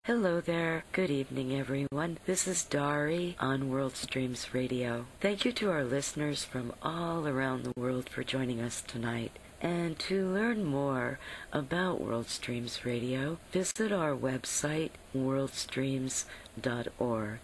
Hello there. Good evening, everyone. This is Dari on WorldStreams Radio. Thank you to our listeners from all around the world for joining us tonight. And to learn more about WorldStreams Radio, visit our website, worldstreams.org.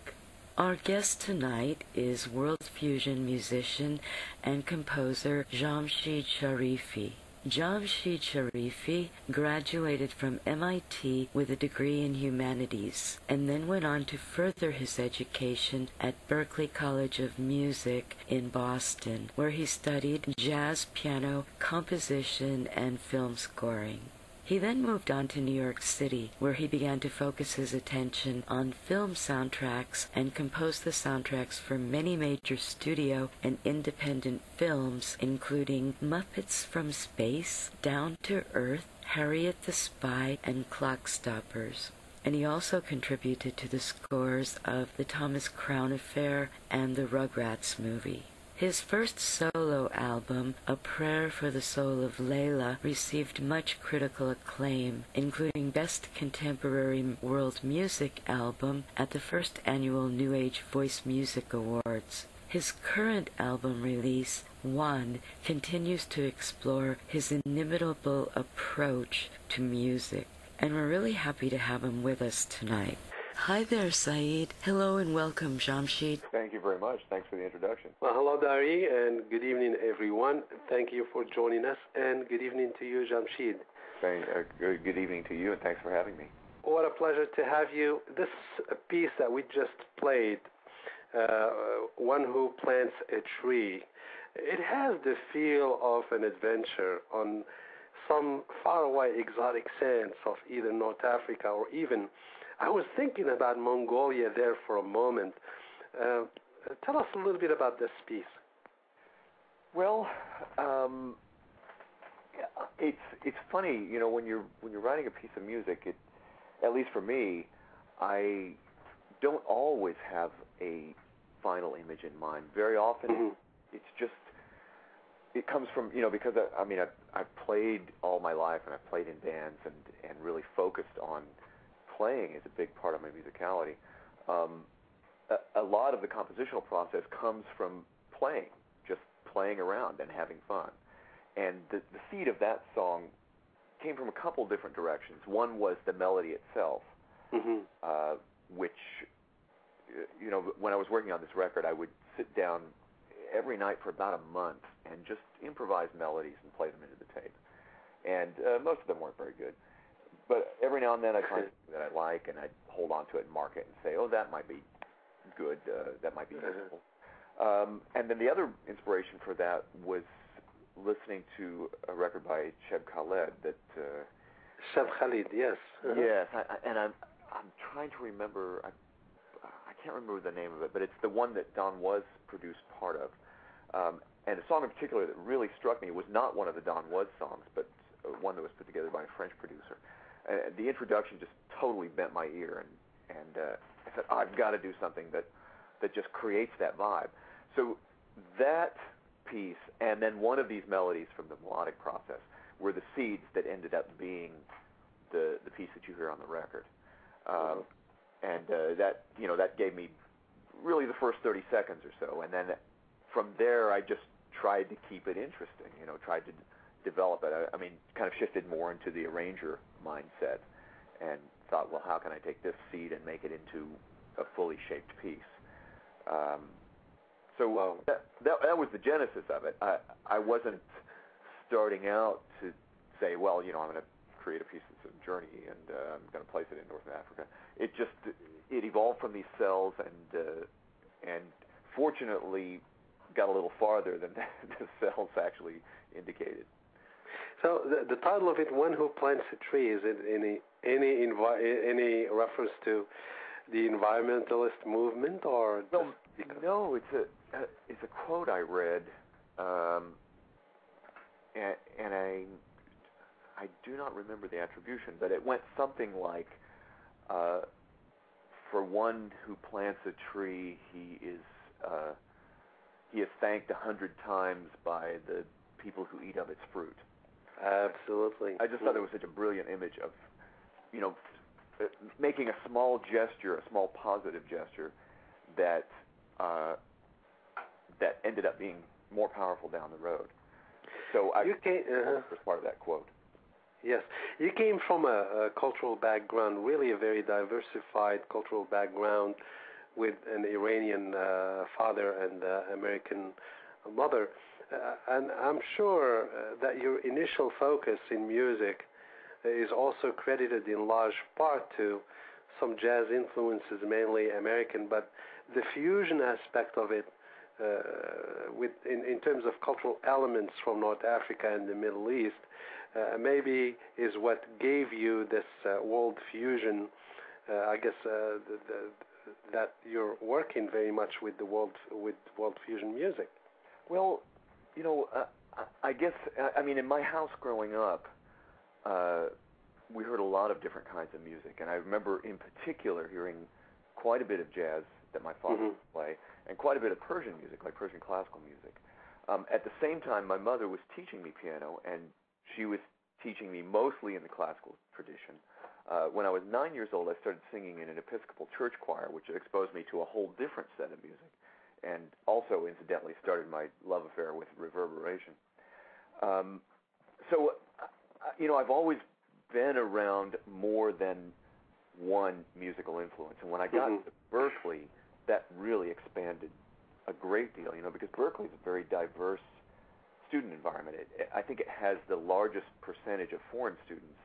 Our guest tonight is world fusion musician and composer Jamshied Sharifi. Jamshied Sharifi graduated from MIT with a degree in humanities and then went on to further his education at Berklee College of Music in Boston, where he studied jazz piano, composition, and film scoring. He then moved on to New York City, where he began to focus his attention on film soundtracks and composed the soundtracks for many major studio and independent films, including Muppets from Space, Down to Earth, Harriet the Spy, and Clockstoppers. And he also contributed to the scores of The Thomas Crown Affair and the Rugrats movie. His first solo album, A Prayer for the Soul of Layla, received much critical acclaim, including Best Contemporary World Music Album at the first annual New Age Voice Music Awards. His current album release, One, continues to explore his inimitable approach to music, and we're really happy to have him with us tonight. Hi there, Saeed. Hello and welcome, Jamshied. Thank you very much. Thanks for the introduction. Well, hello, Dari, and good evening, everyone. Thank you for joining us, and good evening to you, Jamshied. Good evening to you, and thanks for having me. What a pleasure to have you. This piece that we just played, One Who Plants a Tree, it has the feel of an adventure on some faraway exotic sands of either North Africa or even I was thinking about Mongolia there for a moment. Tell us a little bit about this piece. Well, it's funny, you know, when you're writing a piece of music, at least for me, I don't always have a final image in mind. Very often, it's just it comes from, you know, because I've played all my life and I've played in bands and really focused on playing is a big part of my musicality. A lot of the compositional process comes from playing, just playing around and having fun. And the seed of that song came from a couple different directions. One was the melody itself, which, you know, when I was working on this record, I would sit down every night for about a month and just improvise melodies and play them into the tape. And most of them weren't very good. But every now and then I'd find something that I like, and I'd hold on to it and mark it and say, oh, that might be good, that might be useful. And then the other inspiration for that was listening to a record by Cheb Khaled that... Cheb Khaled, yes. Yes, I'm trying to remember, I can't remember the name of it, but it's the one that Don Was produced part of. And a song in particular that really struck me was not one of the Don Was songs, but one that was put together by a French producer. The introduction just totally bent my ear, and I said, I've got to do something that just creates that vibe. So that piece, and then one of these melodies from the melodic process, were the seeds that ended up being the piece that you hear on the record. And that, you know, that gave me really the first 30 seconds or so, and then from there I just tried to keep it interesting, you know, tried to develop it. I mean, kind of shifted more into the arranger mindset and thought, well, how can I take this seed and make it into a fully shaped piece? That was the genesis of it. I wasn't starting out to say, well, you know, I'm going to create a piece that's a journey and I'm going to place it in North Africa. It evolved from these cells and fortunately got a little farther than the cells actually indicated. So the title of it, One Who Plants a Tree, is it any reference to the environmentalist movement, or no? It's a quote I read, and I do not remember the attribution, but it went something like, for one who plants a tree, he is thanked 100 times by the people who eat of its fruit. Absolutely. I just thought it was such a brilliant image of, you know, making a small gesture, a small positive gesture that that ended up being more powerful down the road. So I was part of that quote. Yes, you came from a cultural background, really a very diversified cultural background, with an Iranian father and American mother, and I'm sure that your initial focus in music is also credited in large part to some jazz influences, mainly American, but the fusion aspect of it, in terms of cultural elements from North Africa and the Middle East, maybe is what gave you this world fusion. I guess that you're working very much with the world fusion music. Well, I guess I mean in my house growing up, we heard a lot of different kinds of music, and I remember in particular hearing quite a bit of jazz that my father would play, and quite a bit of Persian music, like Persian classical music. At the same time, my mother was teaching me piano, and she was teaching me mostly in the classical tradition. When I was 9 years old, I started singing in an Episcopal church choir, which exposed me to a whole different set of music, and also, incidentally, started my love affair with reverberation. So, I've always been around more than one musical influence, and when I got to Berkeley, that really expanded a great deal, because Berkeley is a very diverse student environment. I think it has the largest percentage of foreign students.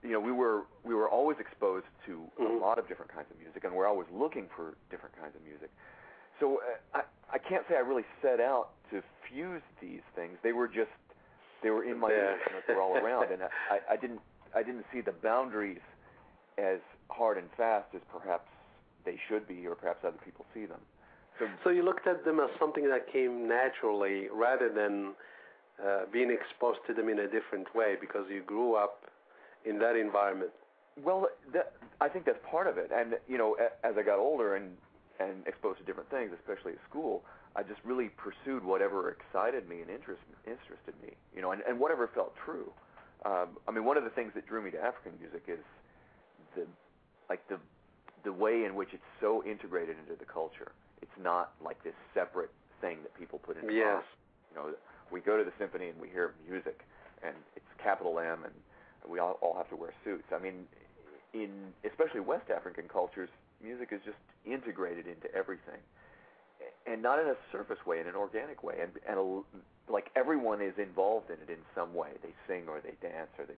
We were always exposed to a lot of different kinds of music, and we're always looking for different kinds of music. So I can't say I really set out to fuse these things. They were in my they were all around, and I didn't see the boundaries as hard and fast as perhaps they should be, or perhaps other people see them. So you looked at them as something that came naturally, rather than being exposed to them in a different way because you grew up in that environment. Well, I think that's part of it. And as I got older and exposed to different things, especially at school, I just really pursued whatever excited me and interested me, and whatever felt true. One of the things that drew me to African music is the way in which it's so integrated into the culture. It's not like this separate thing that people put in. Yes. We go to the symphony and we hear music, and it's capital M, and we all have to wear suits. In especially West African cultures, music is just integrated into everything, and not in a surface way, in an organic way, and like everyone is involved in it in some way. They sing or they dance or they